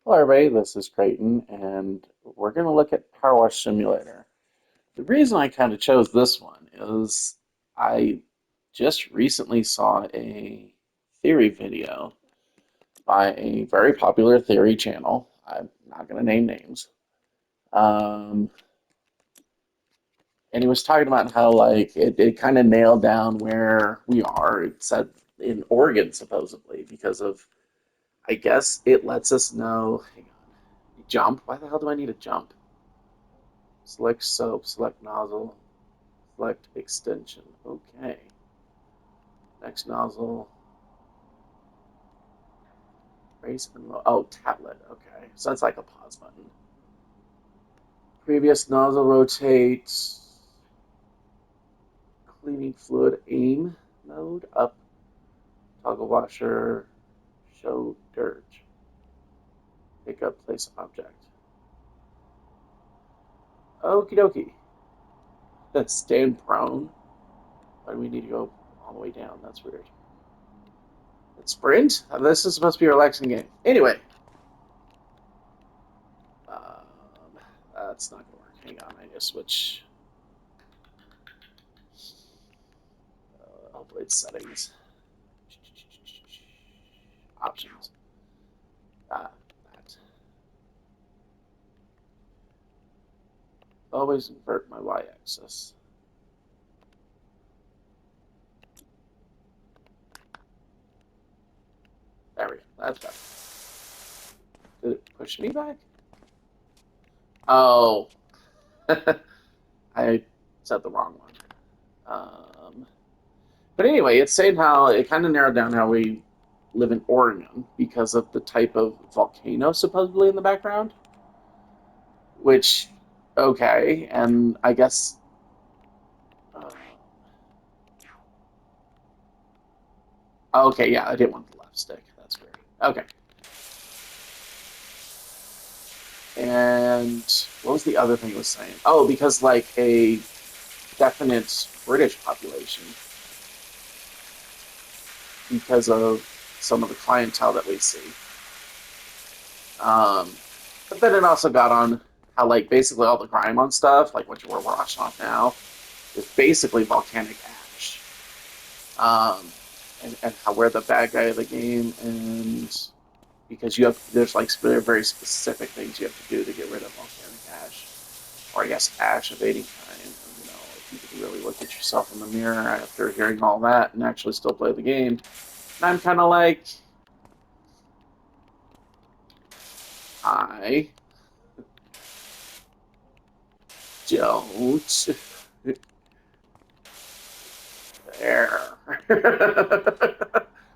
Hello, everybody. This is Creighton, and we're going to look at Power Wash Simulator. The reason I kind of chose this one is I just recently saw a theory video by a very popular theory channel. I'm not going to name names. Um, and he was talking about how, like, it kind of nailed down where we are. It said in Oregon, supposedly, because of, I guess it lets us know. Hang on. Jump? Why the hell do I need a jump? Select soap, select nozzle, select extension. Okay. Next nozzle, raise and low. Oh, tablet. Okay. So that's like a pause button. Previous nozzle rotate. Cleaning fluid aim mode up. Toggle washer. Show dirt. Pick up place object. Okie dokie. That's stand prone. Why do we need to go all the way down? That's weird. Sprint? This is supposed to be a relaxing game. Anyway, that's not gonna work. Hang on, I need to switch. Hopefully it's settings. Options. That. Always invert my y-axis. There we go. That's better. Did it push me back? Oh. I said the wrong one. But anyway, it's saying how it kind of narrowed down how we live in Oregon because of the type of volcano supposedly in the background. Which, okay, and I guess. Uh, okay, yeah, I didn't want the left stick. That's weird. Okay. And what was the other thing it was saying? Oh, because like a definite British population, because of some of the clientele that we see. Um, but then it also got on how like basically all the crime on stuff, like what we're watching off now, is basically volcanic ash. Um, and how we're the bad guy of the game, and because you have there's like very specific things you have to do to get rid of volcanic ash, or I guess ash of any kind. You know, if you could really look at yourself in the mirror after hearing all that and actually still play the game. And I'm kind of like, I don't there.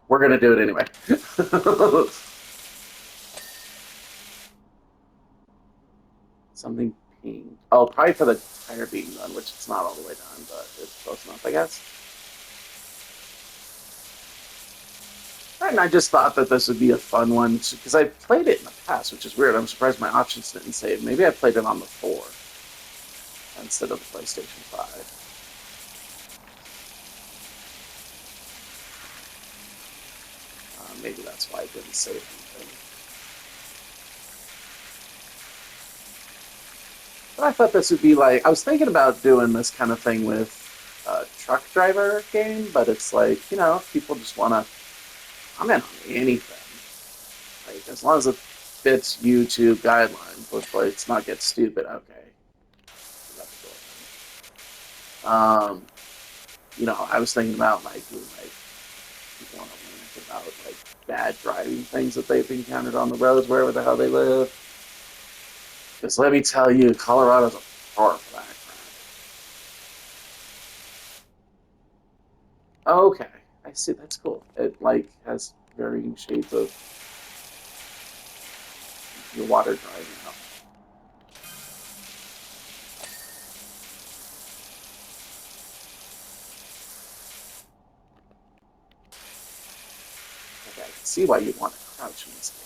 We're gonna do it anyway. Something pink. Oh, probably for the tire being done, which it's not all the way done, but it's close enough, I guess. And I just thought that this would be a fun one because I played it in the past, which is weird. I'm surprised my options didn't save. Maybe I played it on the 4 instead of the PlayStation 5. Maybe that's why I didn't save anything. But I thought this would be like, I was thinking about doing this kind of thing with a truck driver game, but it's like, people just want to comment on anything. Like, as long as it fits YouTube guidelines, let's not get stupid. Okay. Um, I was thinking about like people want to rant about like bad driving things that they've encountered on the roads wherever the hell they live. Because let me tell you, Colorado's a par for that crap. Okay, I see. That's cool. It like has varying shades of your water driving out. Okay, I can see why you'd want to crouch in this one.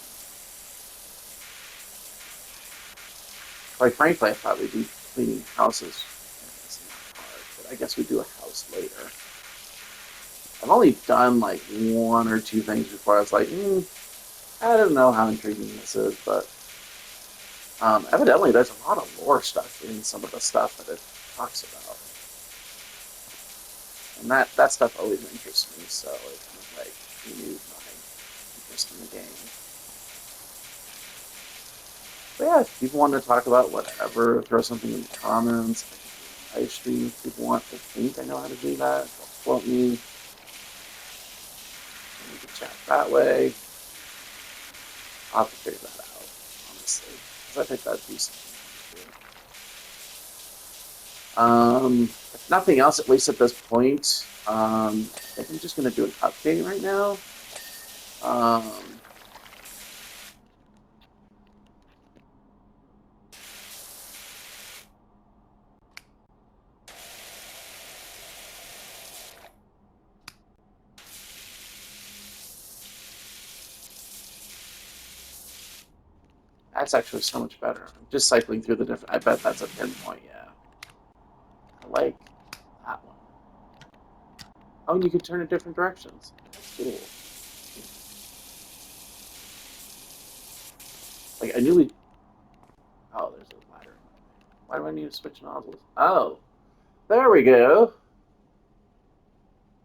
Quite frankly, I thought we'd be cleaning houses. It's not hard, but I guess we do a house later. I've only done like one or two things before I was like, I don't know how intriguing this is, but evidently there's a lot of lore stuff in some of the stuff that it talks about, and that stuff always interests me. So it kind of like renewed my interest in the game. But yeah, if people want to talk about whatever, throw something in the comments. Live stream if people want to think I know how to do that. Don't quote me. We can chat that way. I'll have to figure that out, honestly. Because I think that'd be something to do. If nothing else, at least at this point, I think I'm just going to do an update right now. Um, that's actually so much better. I'm just cycling through the different. I bet that's a pinpoint, yeah. I like that one. Oh, and you can turn in different directions. That's cool. Like, I knew we. Oh, there's a ladder. Why do I need to switch nozzles? Oh, there we go.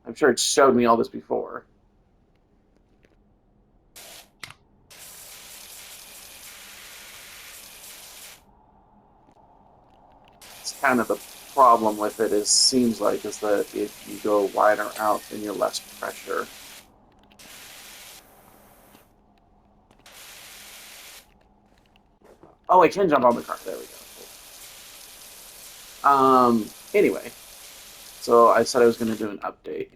I'm sure it showed me all this before. It's kind of the problem with it is seems like is that if you go wider out, then you're less pressure. Oh, I can jump on the car. There we go. Anyway, so I said I was going to do an update.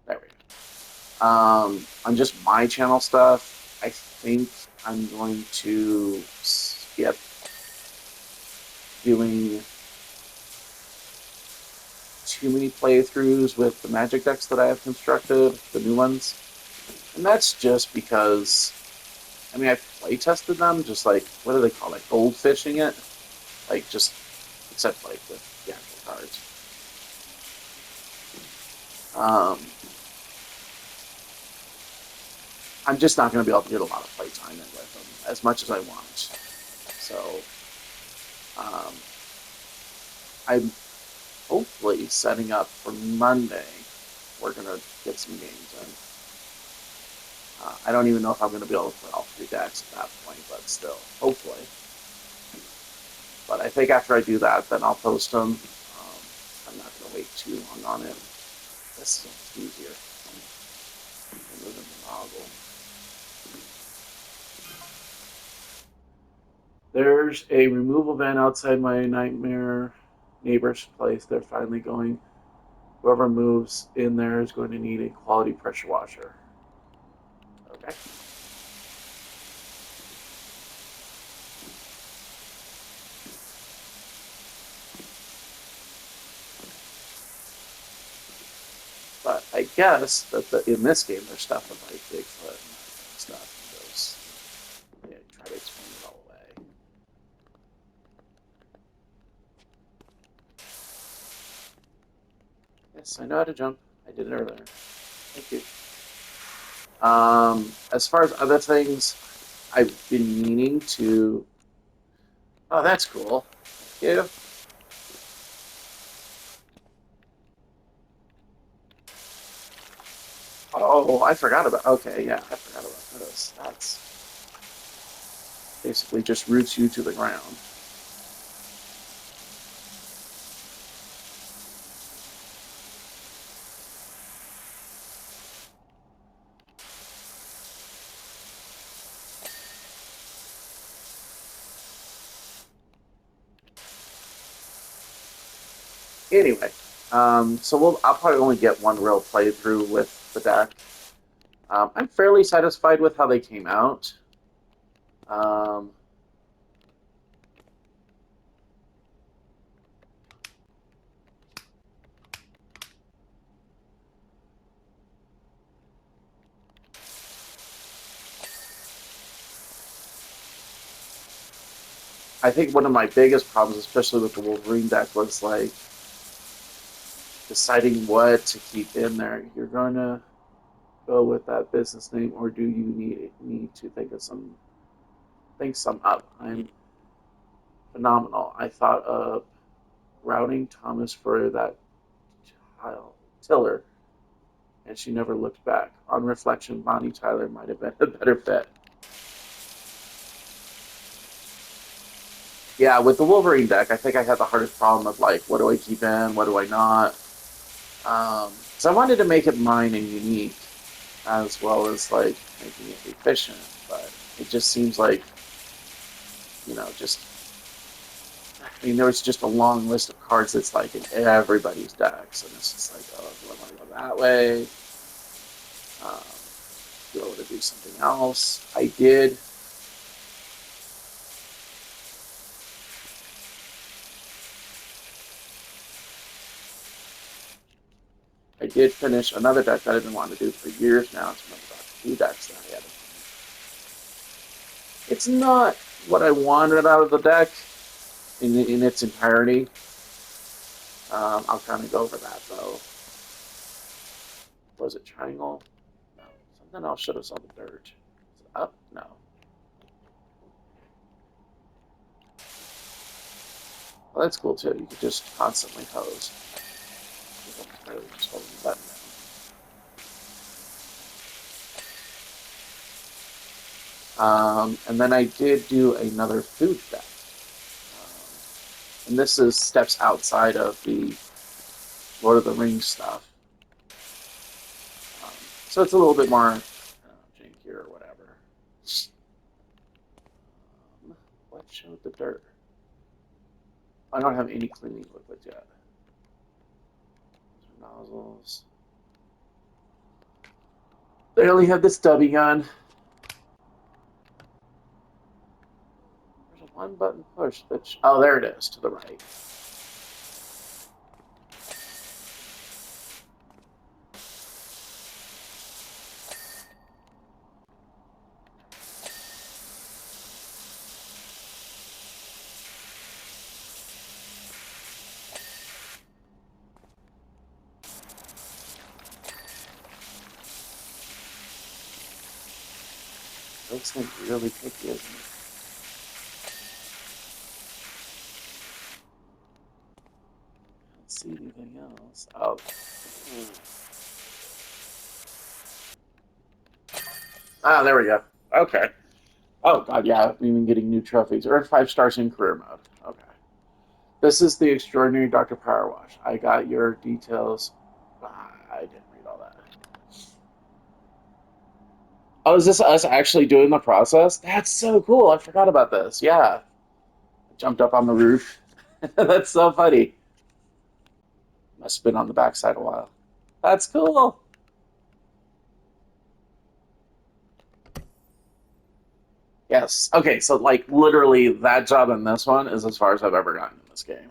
There we go. On just my channel stuff, I think I'm going to skip doing too many playthroughs with the magic decks that I have constructed, the new ones. And that's just because, I mean, I play tested them, just like, what do they call it? Goldfishing it? Like, just, except like with the actual cards. I'm just not going to be able to get a lot of playtime in with them as much as I want. So, um, I'm hopefully setting up for Monday. We're going to get some games in. I don't even know if I'm going to be able to play all three decks at that point, but still, hopefully. But I think after I do that, then I'll post them. I'm not going to wait too long on it. This is easier. Moving the nozzle. There's a removal van outside my nightmare neighbor's place. They're finally going. Whoever moves in there is going to need a quality pressure washer. Okay. But I guess that in this game there's stuff with like Bigfoot and stuff. And those, yeah, try to explain it all away. Yes, I know how to jump. I did it earlier. Thank you. As far as other things, I've been meaning to. Oh, that's cool. Thank you. Oh, I forgot about. Okay, yeah, I forgot about this. That's basically just roots you to the ground. Anyway, I'll probably only get one real playthrough with the deck. I'm fairly satisfied with how they came out. Um, I think one of my biggest problems, especially with the Wolverine deck, was like deciding what to keep in there. You're going to go with that business name, or do you need to think some up? I'm phenomenal. I thought of routing Thomas for that Tiller, and she never looked back. On reflection, Bonnie Tyler might have been a better fit. Yeah, with the Wolverine deck, I think I had the hardest problem of like, what do I keep in, what do I not? So I wanted to make it mine and unique, as well as like making it efficient. But it just seems like, just I mean, there was just a long list of cards that's like in everybody's decks, and it's just like, oh, do I want to go that way? Um, do I want to do something else? I did finish another deck that I've been wanting to do for years now. It's one of the Doctor Who decks that I had. It's not what I wanted out of the deck in its entirety. I'll kind of go over that though. Was it triangle? No. Something else should have saw the dirt. Is it up? No. Well, that's cool too. You could just constantly hose. Really just holding the button down. And then I did do another food deck. And this is steps outside of the Lord of the Rings stuff. So it's a little bit more jankier or whatever. What showed the dirt? I don't have any cleaning liquids yet. Nozzles. They only have this stubby gun. There's a one button push. Oh, there it is to the right. Looks like really picky, isn't it? Let's see anything else. Oh. Ah, there we go. Okay. Oh god, yeah, I've been getting new trophies. Earned 5 stars in career mode. Okay. This is the extraordinary Dr. Power Wash. I got your details. I didn't read all that. Oh, is this us actually doing the process? That's so cool. I forgot about this. Yeah. I jumped up on the roof. That's so funny. Must have been on the backside a while. That's cool. Yes. Okay, so like literally that job in this one is as far as I've ever gotten in this game.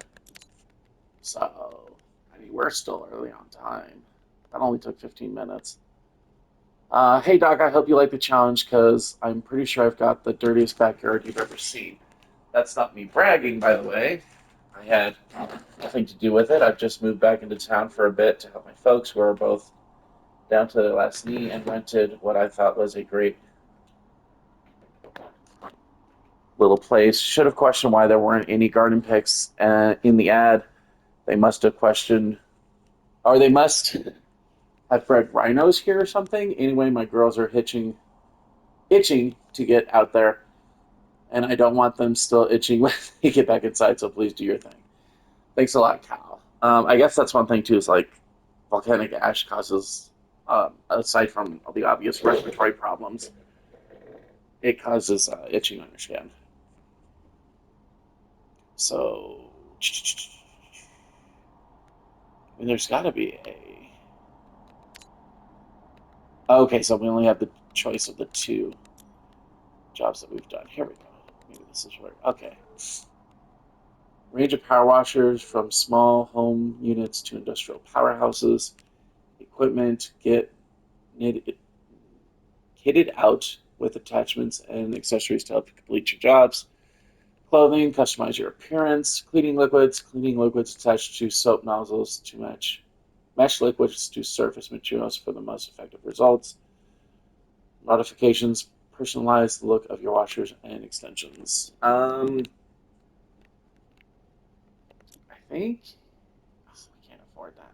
So, I mean, we're still early on time. That only took 15 minutes. Hey, Doc, I hope you like the challenge because I'm pretty sure I've got the dirtiest backyard you've ever seen. That's not me bragging, by the way. I had nothing to do with it. I've just moved back into town for a bit to help my folks who are both down to their last knee and rented what I thought was a great little place. Should have questioned why there weren't any garden picks in the ad. They must have questioned, or they must have bred rhinos here or something. Anyway, my girls are itching to get out there, and I don't want them still itching when they get back inside. So please do your thing. Thanks a lot, Cal. I guess that's one thing too. Is like volcanic ash causes, aside from all the obvious respiratory problems, it causes itching on your skin. So, I mean, there's got to be a. Okay, so we only have the choice of the two jobs that we've done. Here we go. Maybe this is where. Okay. Range of power washers from small home units to industrial powerhouses. Equipment get knitted, kitted out with attachments and accessories to help you complete your jobs. Clothing, customize your appearance. Cleaning liquids attached to soap nozzles to mesh liquids to surface materials for the most effective results. Modifications, personalize the look of your washers and extensions. I think we can't afford that.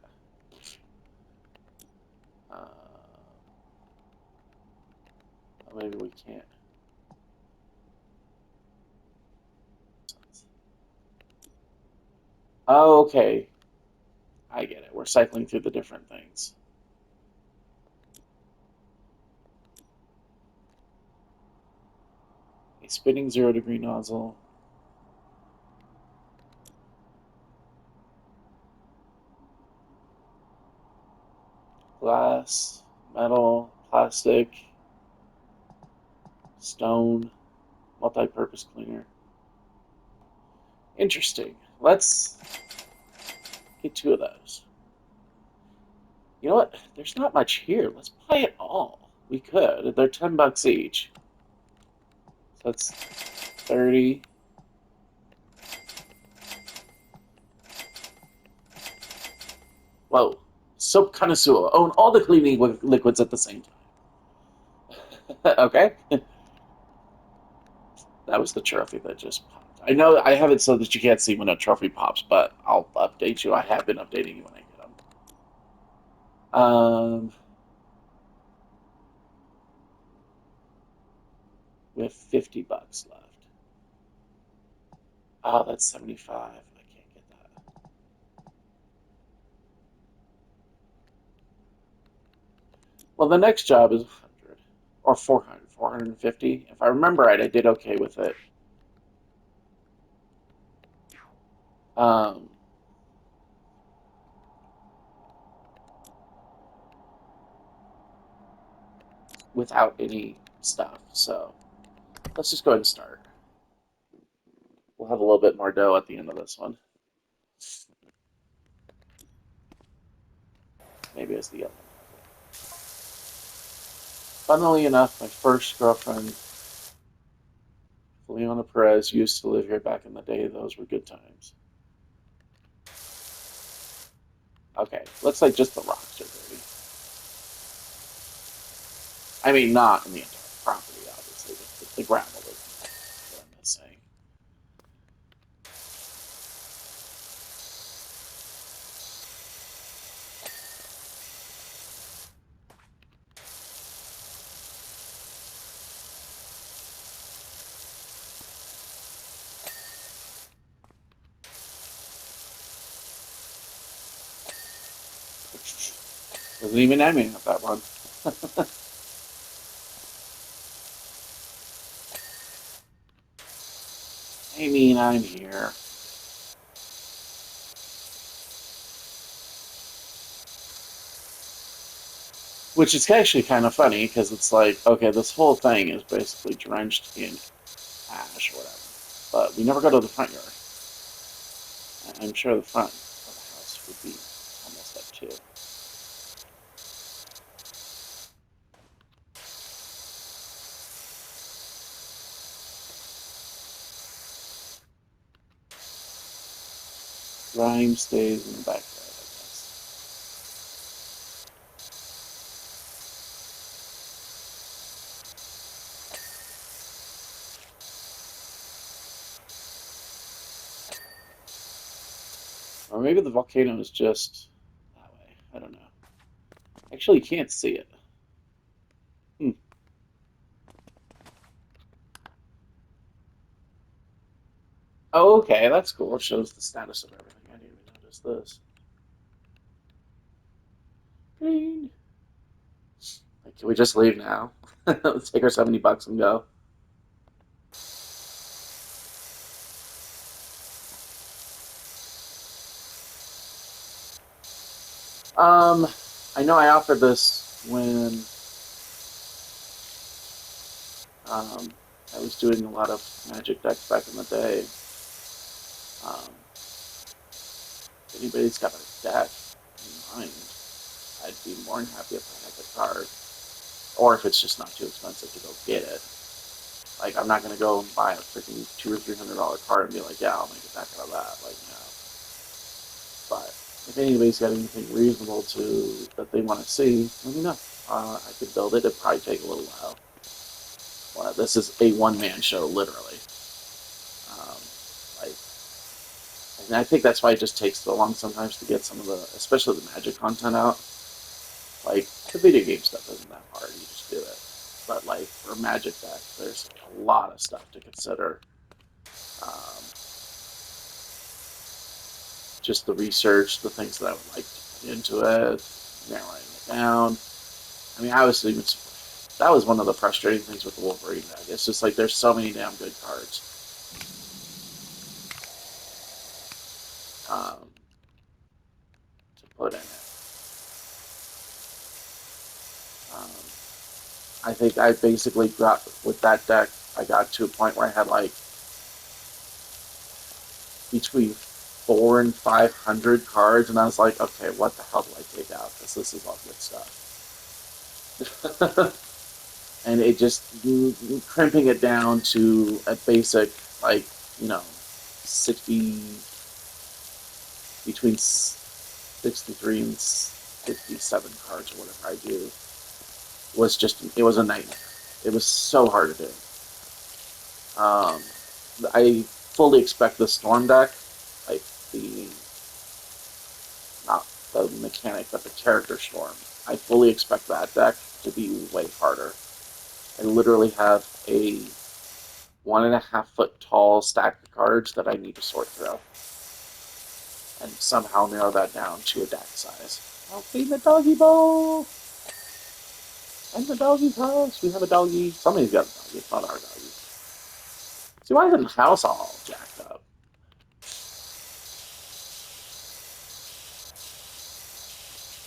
Maybe we can't. Oh, okay. I get it. We're cycling through the different things. A spinning 0-degree nozzle. Glass, metal, plastic, stone, multi-purpose cleaner. Interesting. Let's get 2 of those. You know what? There's not much here. Let's buy it all. We could. They're $10 each. So that's 30. Whoa. Soap connoisseur. Own all the cleaning liquids at the same time. Okay. That was the trophy that just popped. I know I have it so that you can't see when a trophy pops, but I'll update you. I have been updating you when I get them. We have $50 left. Oh, that's 75. I can't get that. Well, the next job is 100 or 400, 450. If I remember right, I did okay with it. Um, Without any stuff. So let's just go ahead and start. We'll have a little bit more dough at the end of this one. Maybe as the other. Funnily enough, my first girlfriend, Leona Perez, used to live here back in the day. Those were good times. Okay, looks like just the rocks are dirty. I mean, not in the entire property, obviously. The gravel is what I'm saying. Wasn't even aiming at that one. I mean, I'm here. Which is actually kind of funny because it's like, okay, this whole thing is basically drenched in ash or whatever. But we never go to the front yard. I'm sure the front of the house would be almost up too. Grime stays in the backyard, I guess. Or maybe the volcano is just that way. I don't know. Actually, you can't see it. Hmm. Oh, okay, that's cool. It shows the status of everything. I didn't even notice this. Green. Like, can we just leave now? Let's take our $70 and go. Um, I know I offered this when I was doing a lot of Magic decks back in the day. Um, if anybody's got a deck in mind, I'd be more than happy if I had the card. Or if it's just not too expensive to go get it. Like, I'm not going to go and buy a freaking $200 or $300 card and be like, yeah, I'll make a deck out of that. Like, no. But if anybody's got anything reasonable to that they want to see, let me know. I could build it. It'd probably take a little while. Well, this is a one-man show, literally. Um, like, and I think that's why it just takes so long sometimes to get some of the, especially the Magic content out. Like the video game stuff isn't that hard; you just do it. But like for Magic Deck, there's a lot of stuff to consider. Um, just the research, the things that I would like to put into it, narrowing it down. I mean, I was even that was one of the frustrating things with the Wolverine deck. It's just like there's so many damn good cards to put in it. Um, I think I basically got with that deck. I got to a point where I had like between 400 and 500 cards, and I was like, okay, what the hell do I take out? Because this is all good stuff. And it just crimping it down to a basic, like, 60, between 63 and 57 cards or whatever I do was just, it was a nightmare. It was so hard to do. I fully expect the Storm deck, like the, not the mechanic, but the character Storm. I fully expect that deck to be way harder. I literally have a 1.5 foot tall stack of cards that I need to sort through and somehow narrow that down to a deck size. I'll feed the doggy bowl! And the doggy's house! We have a doggy. Somebody's got a doggy. It's not our doggy. See, why isn't the house all jacked up?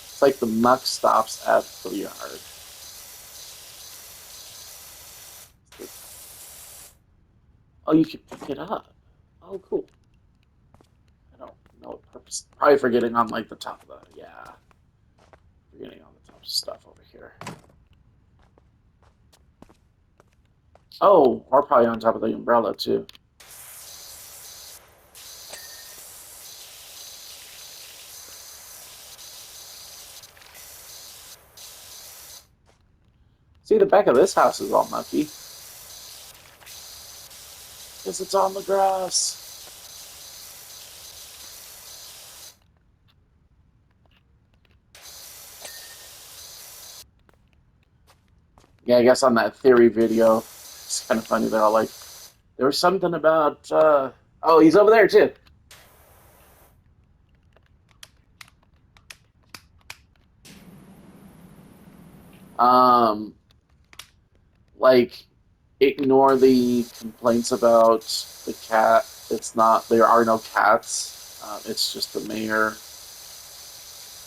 It's like the muck stops at the yard. Oh, you can pick it up. Oh, cool. I don't know what purpose. Probably for getting on, like, the top of the. Yeah. For getting on the top of stuff over here. Oh, or probably on top of the umbrella, too. See, the back of this house is all mucky. Because it's on the grass. Yeah, I guess on that theory video, it's kind of funny. They're all like, there was something about, oh, he's over there, too. Um, like, ignore the complaints about the cat. It's not, there are no cats. It's just the mayor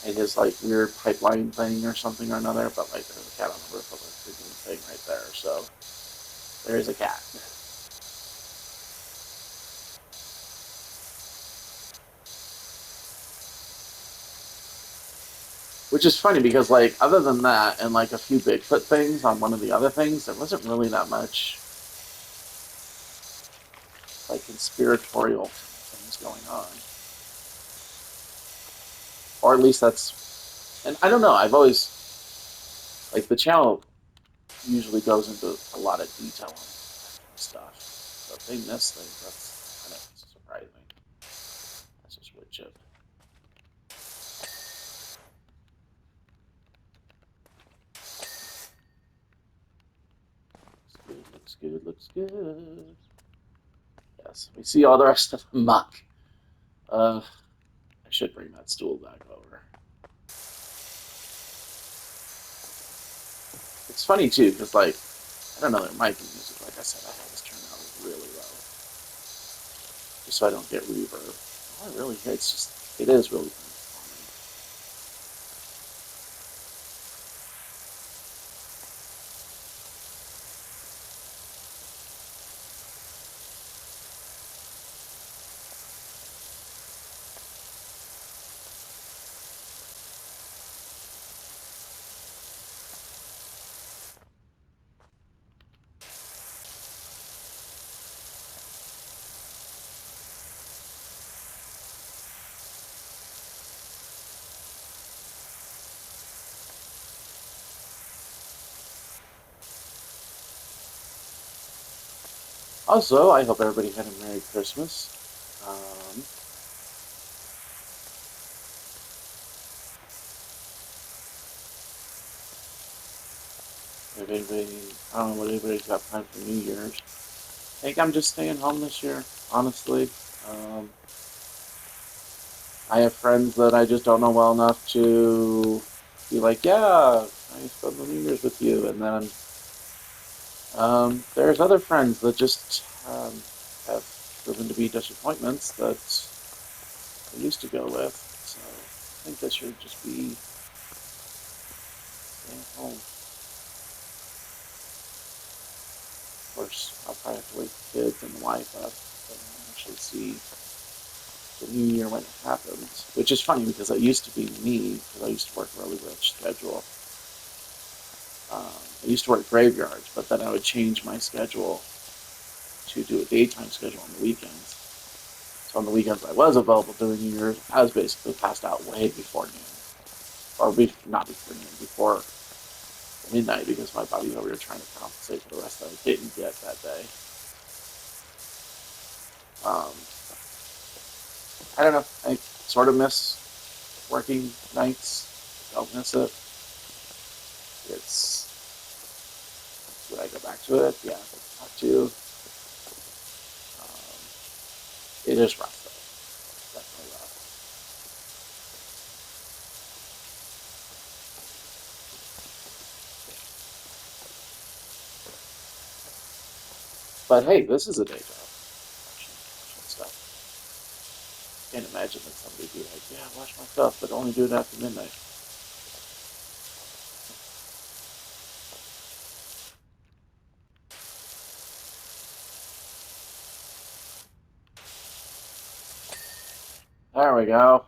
and his, like, weird pipeline thing or something or another. But, like, there's a cat on the roof of the freaking thing right there. So, there is a cat. Which is funny because, like, other than that and, like, a few Bigfoot things on one of the other things, there wasn't really that much, like, conspiratorial things going on. Or at least that's. And I don't know, I've always. Like, the channel usually goes into a lot of detail on stuff. But they miss things. That's kind of surprising. That's just wood chip. Looks good, looks good, looks good. Yes, we see all the rest of the muck. I should bring that stool back over. It's funny too, because like I don't know, there might be music. Like I said, I have this turned out really low, just so I don't get reverb. Oh, it really hits. Just it is really performing. Also, I hope everybody had a Merry Christmas. If anybody, I don't know what anybody's got planned for New Year's. I think I'm just staying home this year, honestly. Um, I have friends that I just don't know well enough to be like, yeah, I spend the New Year's with you. And then there's other friends that just have proven to be disappointments that I used to go with. So I think this should just be staying home. Of course, I'll probably have to wake the kids and the wife up and actually see the new year when it happens. Which is funny because it used to be me, because I used to work a really rich schedule. I used to work graveyards, but then I would change my schedule to do a daytime schedule on the weekends. So on the weekends I was available during New Year's, I was basically passed out way before noon. Or not before noon, before midnight because my body's over here trying to compensate for the rest that I didn't get that day. Um, I don't know. I sort of miss working nights. Don't miss it. It's would I go back to it? Yeah, I would have to. It is rough though. Definitely rough. But hey, this is a day job. Watching stuff. Can't imagine that somebody be like, yeah, watch my stuff, but only do it after midnight. There we go.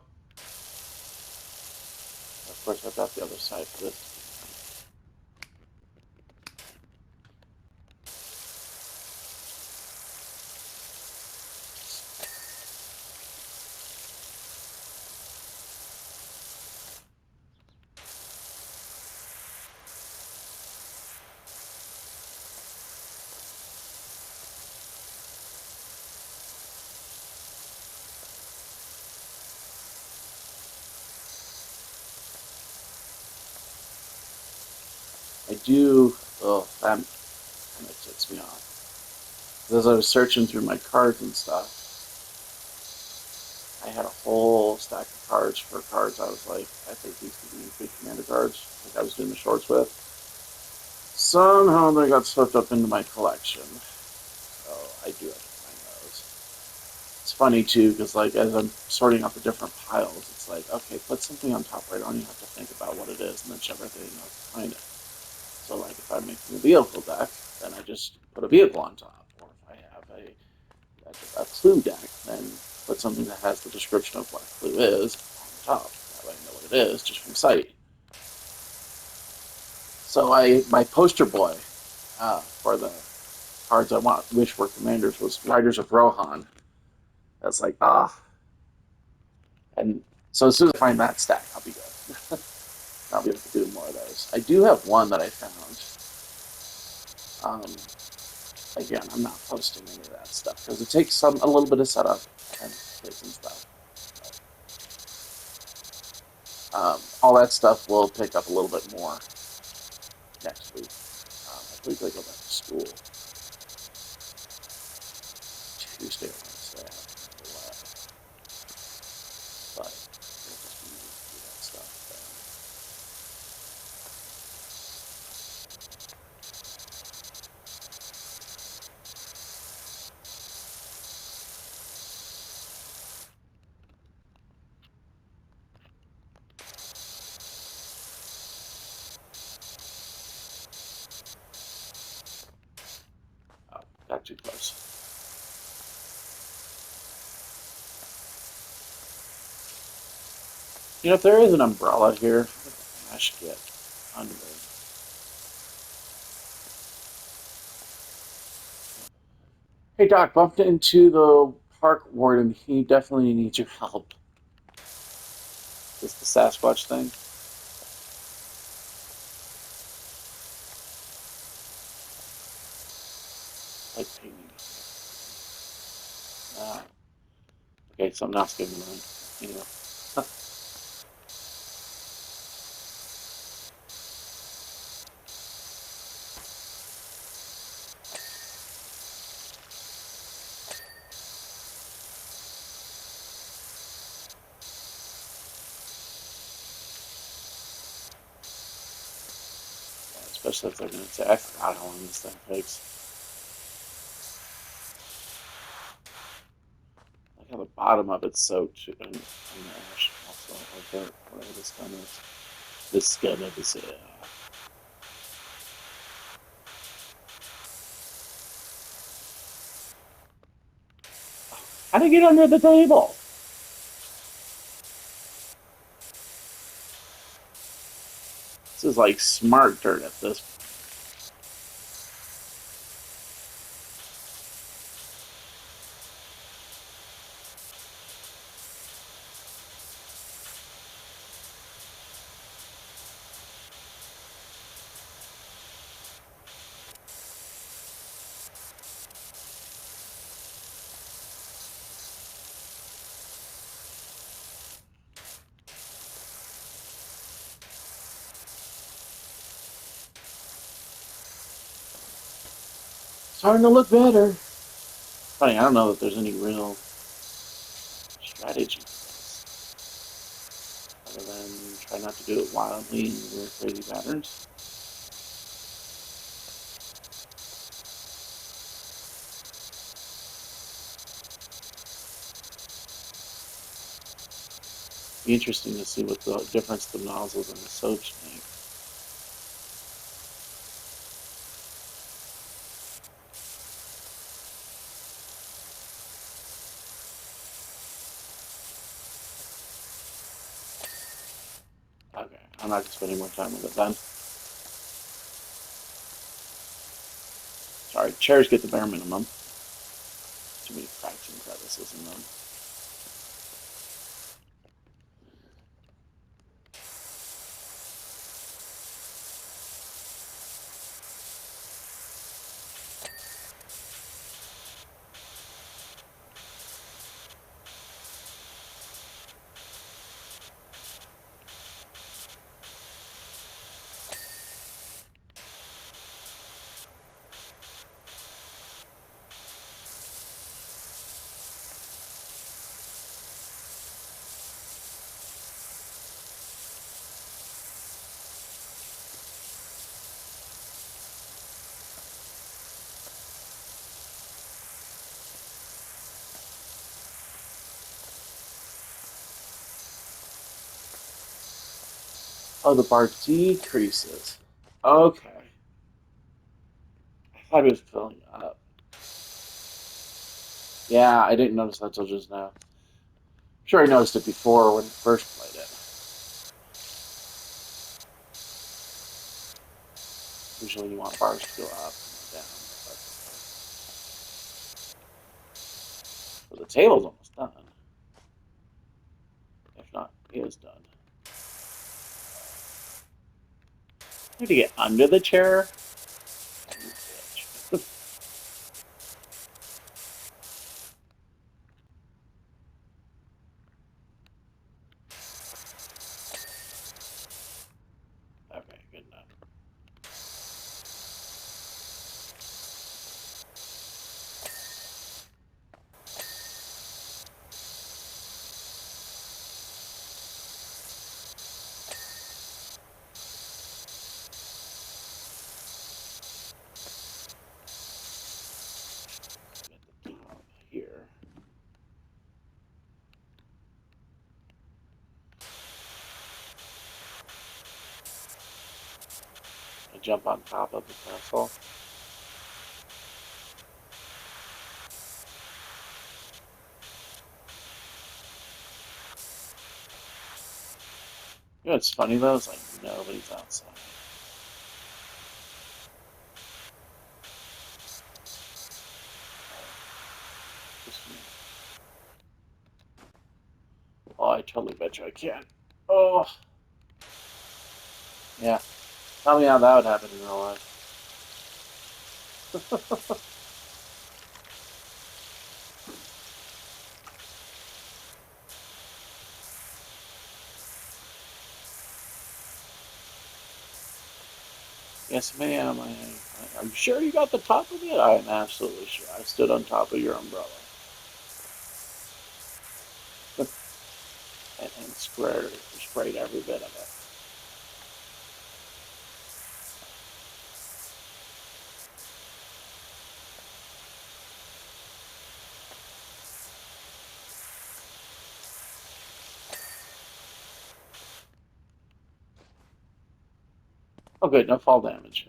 Of course, I've got the other side for this. I do. Oh, that kind of ticks me off. As I was searching through my cards and stuff, I had a whole stack of cards for cards. I was like, I think these could be good commander cards. Like I was doing the shorts with. Somehow they got swept up into my collection. So I do have to find those. It's funny too, because like as I'm sorting out the different piles, it's like, okay, put something on top where I don't even have to think about what it is, and then shove everything else behind it. So like if I'm making a vehicle deck, then I just put a vehicle on top. Or if I have a clue deck, then put something that has the description of what a clue is on top. That way I know what it is just from sight. So my poster boy for the cards I want, which were commanders, was Riders of Rohan. That's like and so as soon as I find that stack, I'll be good. I'll be able to do more of those. I do have one that I found. Um, Again, I'm not posting any of that stuff because it takes a little bit of setup and taking stuff. All that stuff will pick up a little bit more next week. I believe I go back to school Tuesday or Wednesday. I have to remember what, but it'll just be easy to do that stuff. Oh, got too close. You know, if there is an umbrella here, I should get under it. Hey Doc, bumped into the park warden. He definitely needs your help. Is the Sasquatch thing? like painting. Okay, something else came to mind. Anyway. Especially if they're going to say, I forgot how long this thing takes. I like how the bottom of it's soaked in ash also, or dirt, whatever this gun is. This gun is, how to get under the table? This is like smart dirt at this point. Starting to look better. Funny, I don't know that there's any real strategy to this, other than try not to do it wildly in weird, crazy patterns. Be interesting to see what the difference the nozzles and the soaps make. Okay, I'm not spending more time with it then. Sorry, chairs get the bare minimum. Too many cracks and crevices in them. Oh, the bar decreases. Okay. I thought it was filling up. Yeah, I didn't notice that till just now. I'm sure I noticed it before when I first played it. Usually you want bars to go up and down. But the table's almost done. If not, it is done. I need to get under the chair. Okay, good enough. At the top here. I jump on top of the castle. You know what's funny though? It's like nobody's outside. Just me. Oh, I totally bet you I can. Oh, yeah. Tell me how that would happen in real life. Yes, ma'am. Are you sure you got the top of it? I am absolutely sure. I stood on top of your umbrella and sprayed every bit of it. Oh, good. No fall damage.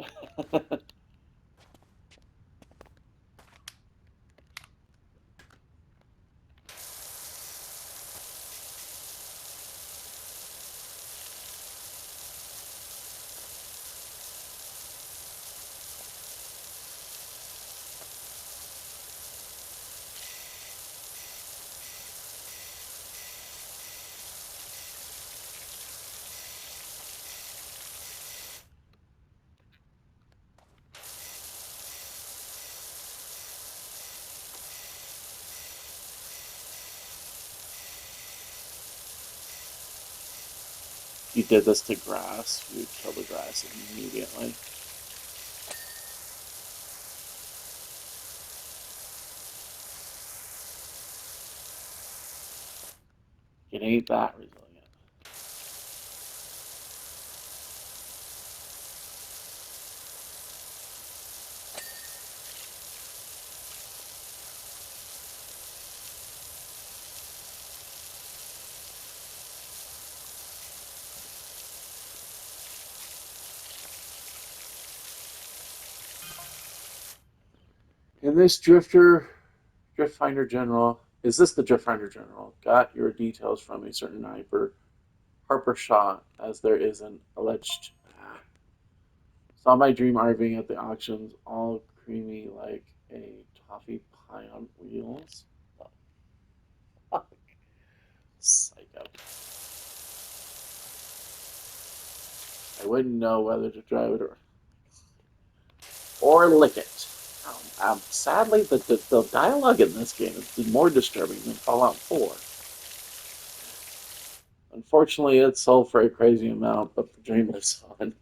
If you did this to grass, you would kill the grass immediately. It ain't that resilient. In this Drift Finder General, is this the Drift Finder General? Got your details from a certain Harper Shaw, as there is an alleged. Saw my dream RVing at the auctions, all creamy like a toffee pie on wheels. Oh, psycho. I wouldn't know whether to drive it or lick it. Sadly, the dialogue in this game is more disturbing than Fallout 4. Unfortunately, it sold for a crazy amount, but the dream lives on.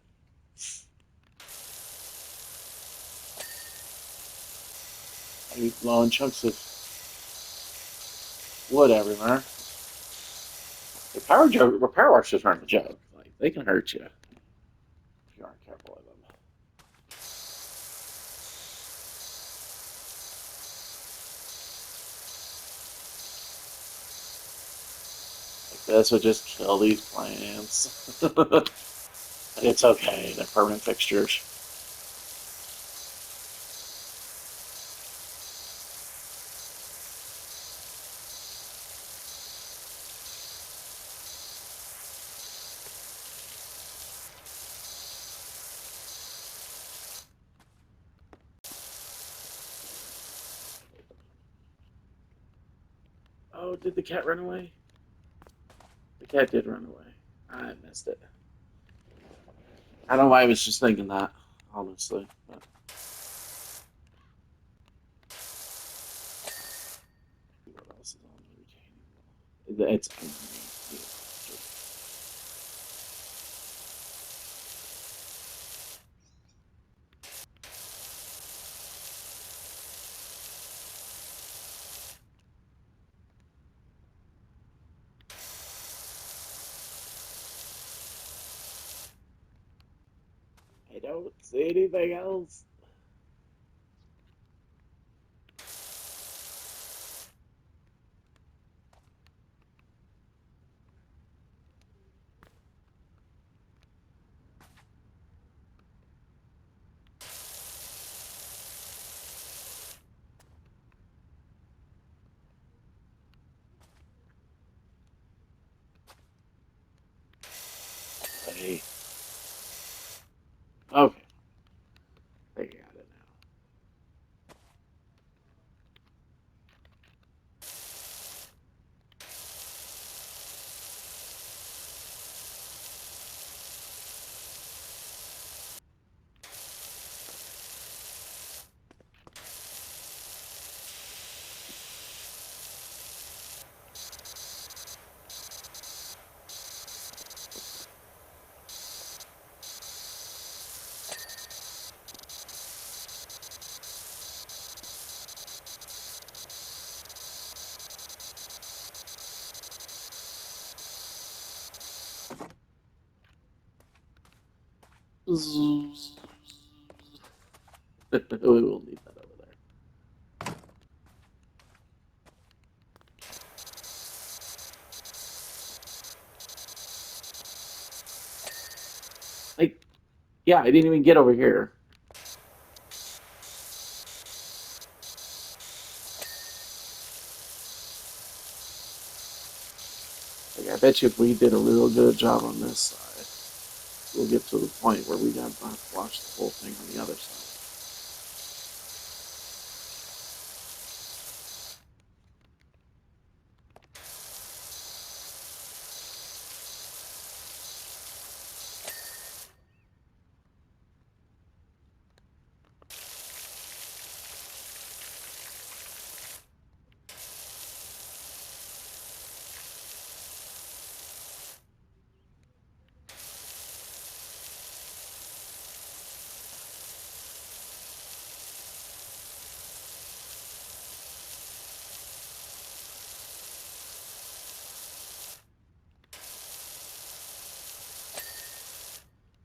I be blowing chunks of wood everywhere. Power washes aren't a joke. Like they can hurt you if you aren't careful with them. Like this would just kill these plants. But it's okay. They're permanent fixtures. Oh, did the cat run away? The cat did run away. I missed it. I don't know why I was just thinking that, honestly. But what else is on the retaining wall? It's I don't see anything else. Hey. Okay. They got it now. We will need that over there. Like, yeah, I didn't even get over here. Like, I bet you if we did a real good job on this side, we'll get to the point where we don't have to watch the whole thing on the other side.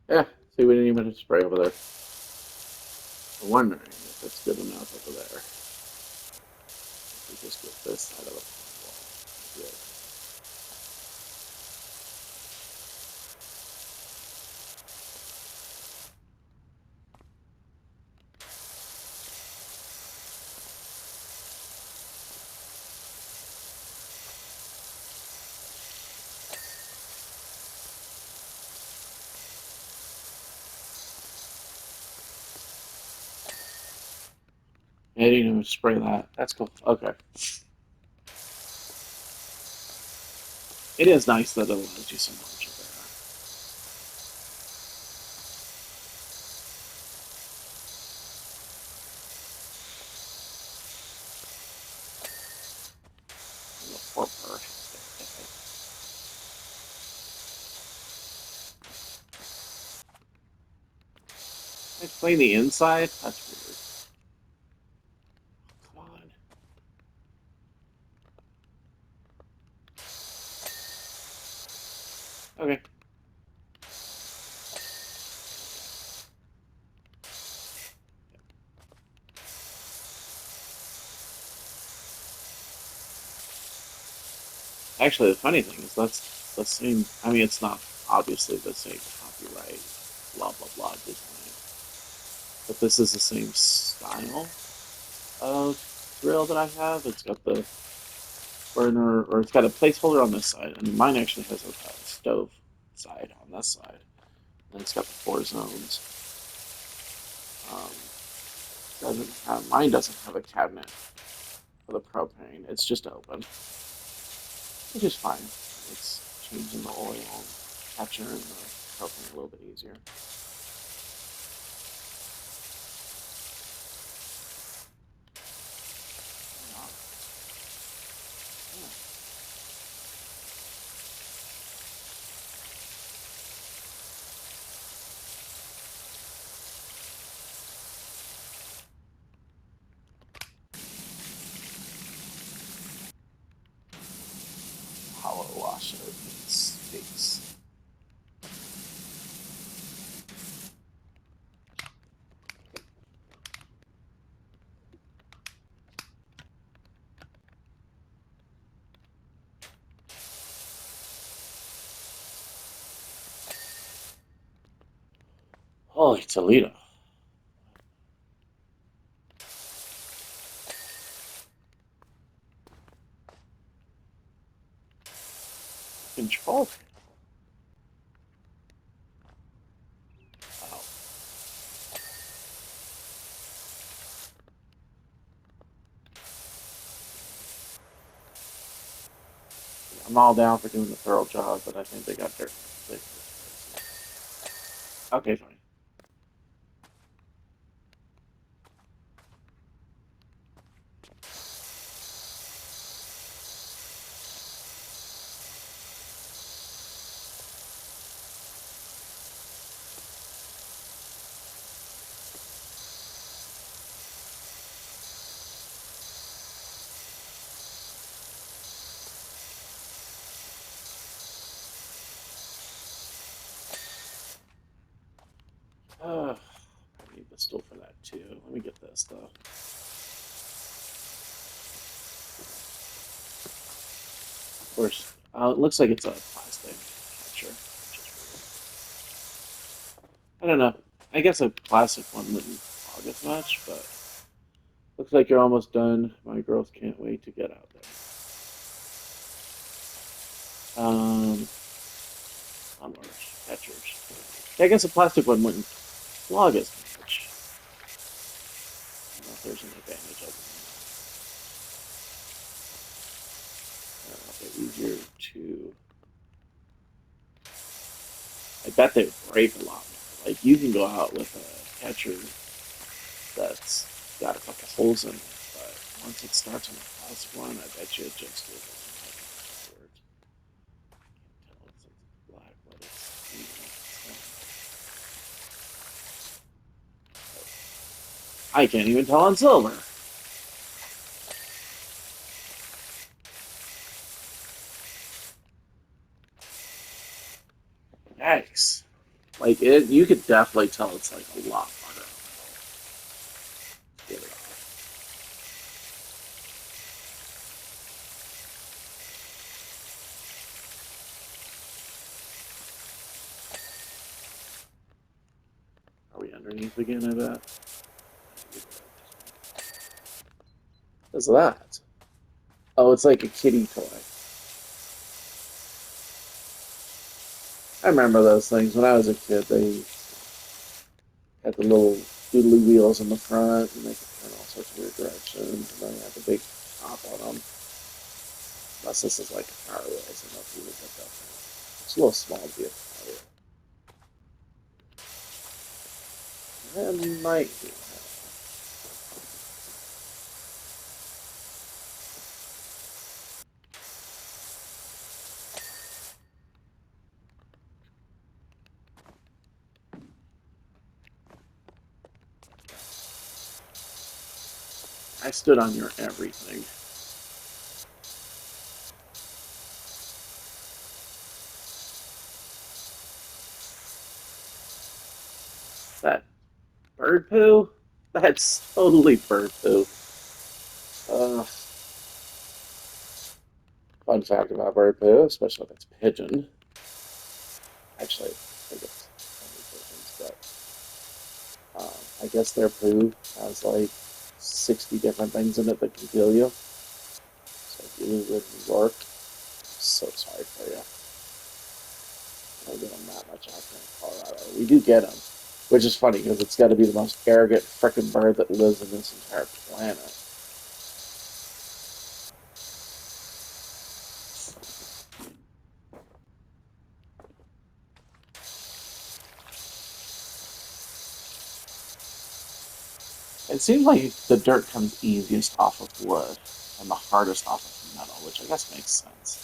Yeah, see, we didn't even have to spray over there. I'm wondering if it's good enough over there. If we just get this side of the wall. Good. Yeah, you didn't even spray that. That's cool. Okay. It is nice that it allows you so much of there. Poor bird. Explain the inside? That's weird. Come on. Okay. Actually, the funny thing is that's the same. I mean, it's not obviously the same copyright, blah blah blah design, but this is the same style of grill that I have. It's got the burner, or it's got a placeholder on this side, and mine actually has a stove side on this side, and it's got the four zones. Um, doesn't have mine doesn't have a cabinet for the propane. It's just open, which is fine. It's changing the oil catcher and the propane a little bit easier. Power washer needs space. Holy Toledo. Control. Wow. I'm all down for doing a thorough job, but I think they got their. They, okay, fine. this though. Of course, it looks like it's a plastic catcher. I don't know. I guess a plastic one wouldn't fog as much, but looks like you're almost done. My girls can't wait to get out there. Onwards, catchers. Yeah, I guess a plastic one wouldn't clog as much. I don't know if there's an advantage of it. I don't know if they're easier to. I bet they break a lot more. Like you can go out with a catcher that's got a couple holes in it, but once it starts on a plastic one, I bet you it just goes backwards. Can't tell since it's black, but it's I can't even tell on silver. Yikes! Like it, you could definitely tell it's like a lot harder. Get it off. Are we underneath again? I bet. What's that? Oh, it's like a kitty toy. I remember those things when I was a kid. They had the little doodly wheels in the front, and they could turn all sorts of weird directions, and then they had the big top on them. Unless this is like a Power Wheels, I don't know if you would get that thing. It's a little small to be a Power Wheel. It might be. I stood on your everything. That bird poo? That's totally bird poo. Uh, Fun fact about bird poo, especially if it's pigeon. Actually, I think it's only pigeons, but I guess their poo has like 60 different things in it that can kill you. So if you live in New York, I'm so sorry for you. I don't get them that much out here in Colorado. We do get them, which is funny because it's got to be the most arrogant frickin' bird that lives in this entire planet. It seems like the dirt comes easiest off of wood and the hardest off of metal, which I guess makes sense.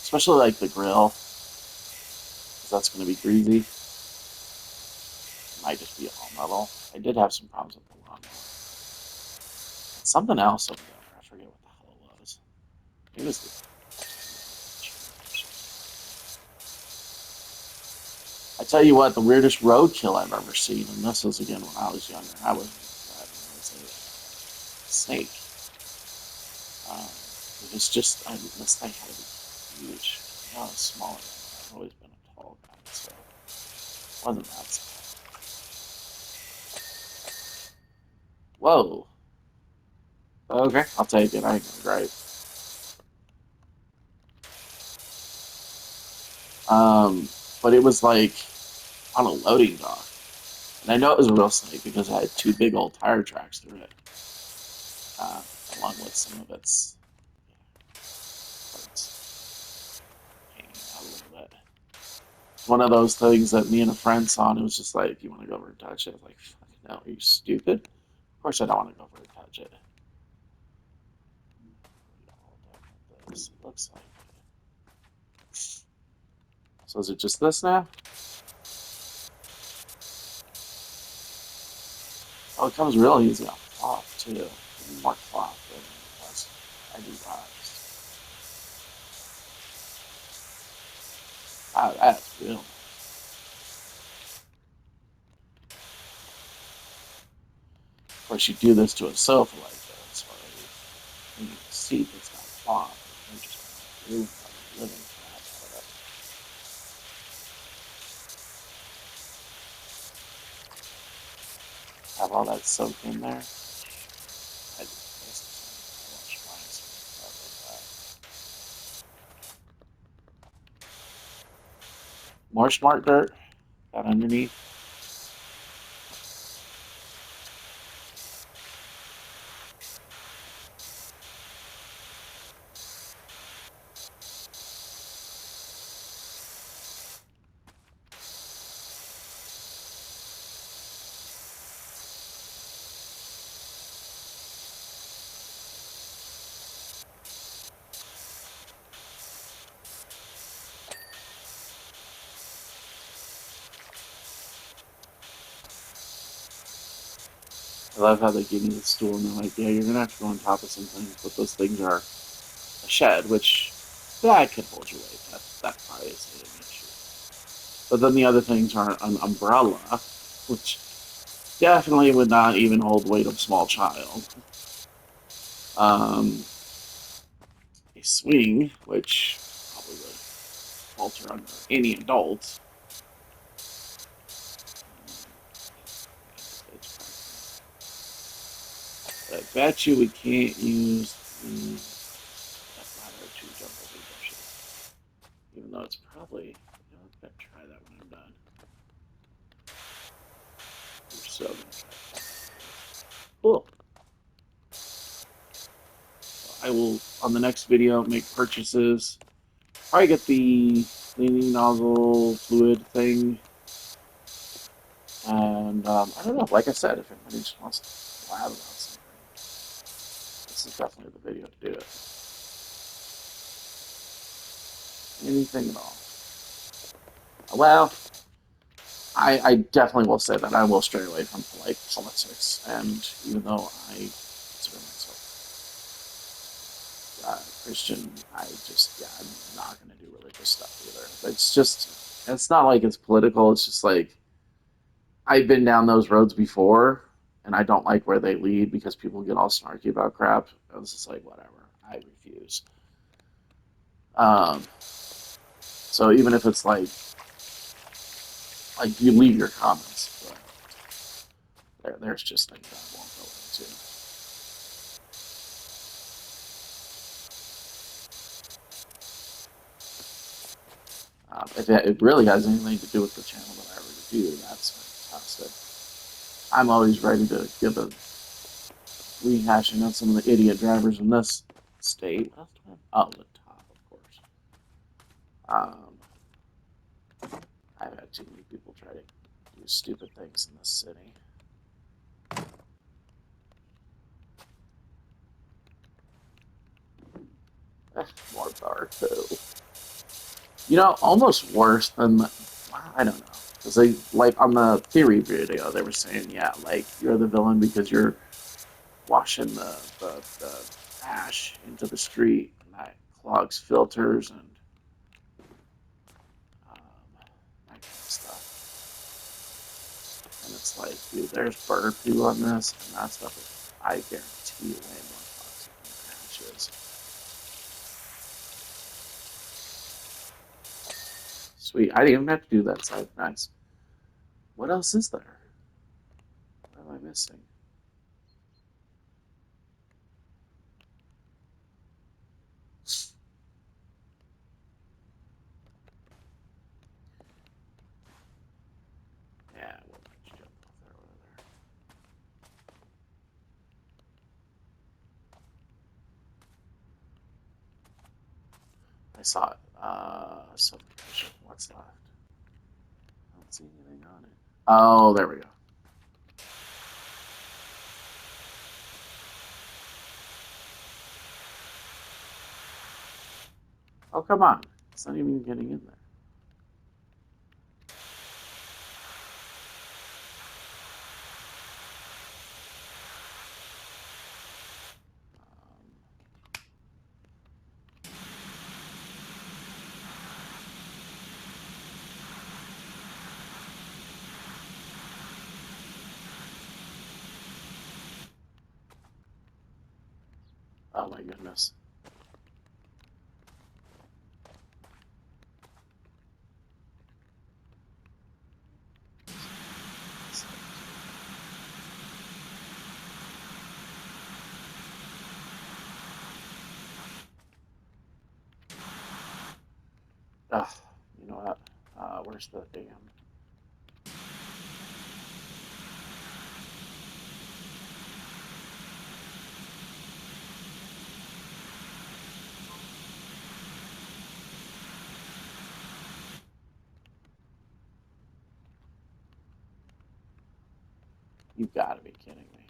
Especially like the grill, because that's going to be greasy. It might just be all metal. I did have some problems with the lawnmower. Something else over there. I forget what the hell it was. It was the. I tell you what, the weirdest roadkill I've ever seen, and this was again when I was younger. I wasn't driving. It was a snake. It was just this thing had to be huge. You know, I was smaller than that. I've always been a tall guy, so it wasn't that small. Whoa. Okay, I'll take it. I ain't gonna gripe. Um, but it was like on a loading dock. And I know it was a real snake because it had two big old tire tracks through it, uh, along with some of its parts hanging out a little bit. One of those things that me and a friend saw, and it was just like, "You want to go over and touch it?" I was like, "Fucking no, are you stupid? Of course I don't want to go over and touch it." This looks like. So is it just this now? Oh, it comes real easy on cloth too. More cloth than less. I do wax. Ah, that's real nice. Of course, you do this to a sofa like this, or a seat that's got cloth. You're just going to remove the living crap out of it. Have all that soaked in there. I just wash mine so like that. More smart dirt got underneath. I love how they give me the stool and they're like, yeah, you're gonna have to go on top of some things, but those things are a shed, which that could hold your weight. That probably isn't an issue. But then the other things are an umbrella, which definitely would not even hold weight of a small child. Um, a swing, which probably would falter under any adult. But I bet you we can't use that ladder to jump over the bushes. Even though it's probably, I'm gonna try that when I'm done. I'm so gonna try that. Cool. I will, on the next video, make purchases. Probably get the cleaning nozzle fluid thing. And I don't know, like I said, if anybody just wants to blab about something, this is definitely the video to do it. Anything at all. Well, I definitely will say that I will stray away from like politics, and even though I consider myself Christian, I'm not going to do religious stuff either. It's not like it's political. It's just like I've been down those roads before, and I don't like where they lead because people get all snarky about crap. I was just like, whatever, I refuse. So even if it's like you leave your comments, but there's just things I won't go into. If it really has anything to do with the channel that I review, that's fantastic. I'm always ready to give a rehashing on some of the idiot drivers in this state. Oh, the top, of course. I've had too many people try to do stupid things in this city. More power too. You know, almost worse than I don't know. Because they like on the theory video, they were saying, yeah, like you're the villain because you're washing the ash into the street and that clogs filters and that kind of stuff. And it's like, dude, there's bird poo on this, and that stuff is, I guarantee you, way more toxic than ashes. Sweet. I didn't even have to do that side. Nice. What else is there? What am I missing? Yeah, we'll just jump off there over there. I saw it. Subdivision. What's left? I don't see anything on it. Oh, there we go. Oh, come on. It's not even getting in there. Oh my goodness. Ugh, you know what? Where's the damn? You gotta be kidding me.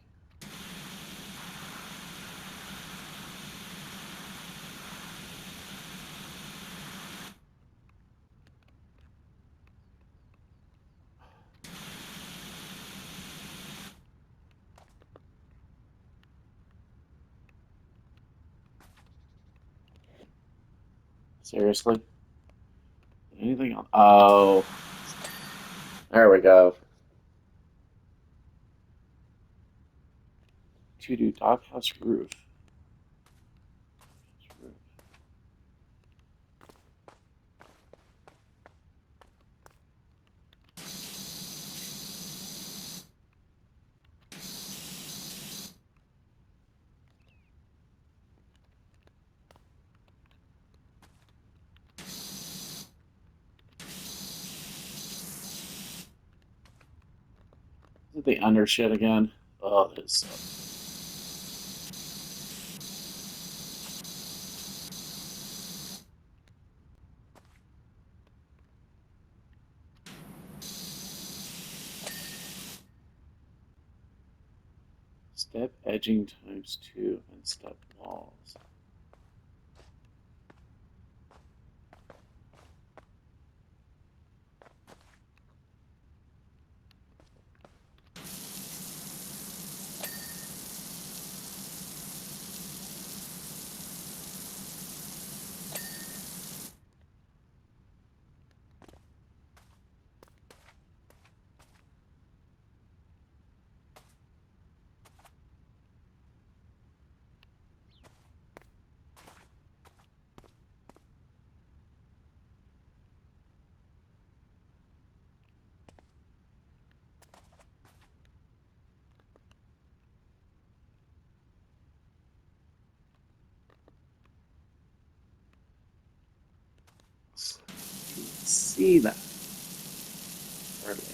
Seriously? Anything else? Oh, there we go. To do doghouse roof. Is it the under shit again? Oh, this step edging times 2 and step walls. See that? Hardly.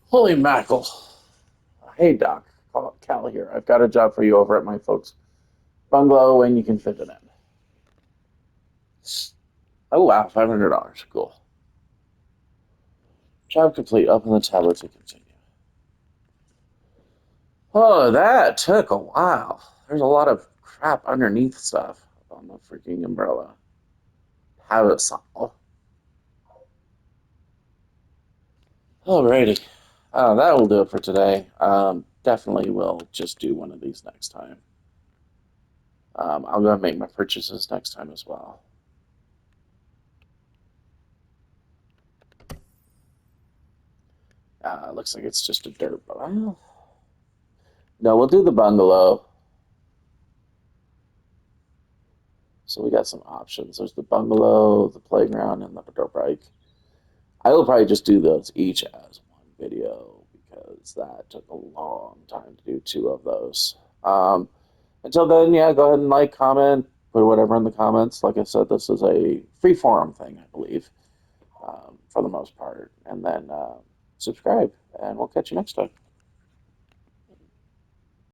Holy mackerel. Hey, Doc. Cal here. I've got a job for you over at my folks' bungalow, and you can fit it in. Oh, wow. $500. Cool. Job complete. Open the tablet to continue. Oh, that took a while. There's a lot of crap underneath stuff on the freaking umbrella. Have it solved. Alrighty. That will do it for today. Definitely will just do one of these next time. I'll go and make my purchases next time as well. Looks like it's just a dirt. Well, no, we'll do the bungalow. So we got some options. There's the bungalow, the playground, and the dirt bike. I will probably just do those each as one video because that took a long time to do two of those. Until then, yeah, go ahead and like, comment, put whatever in the comments. Like I said, this is a free forum thing, I believe, for the most part. And then subscribe, and we'll catch you next time.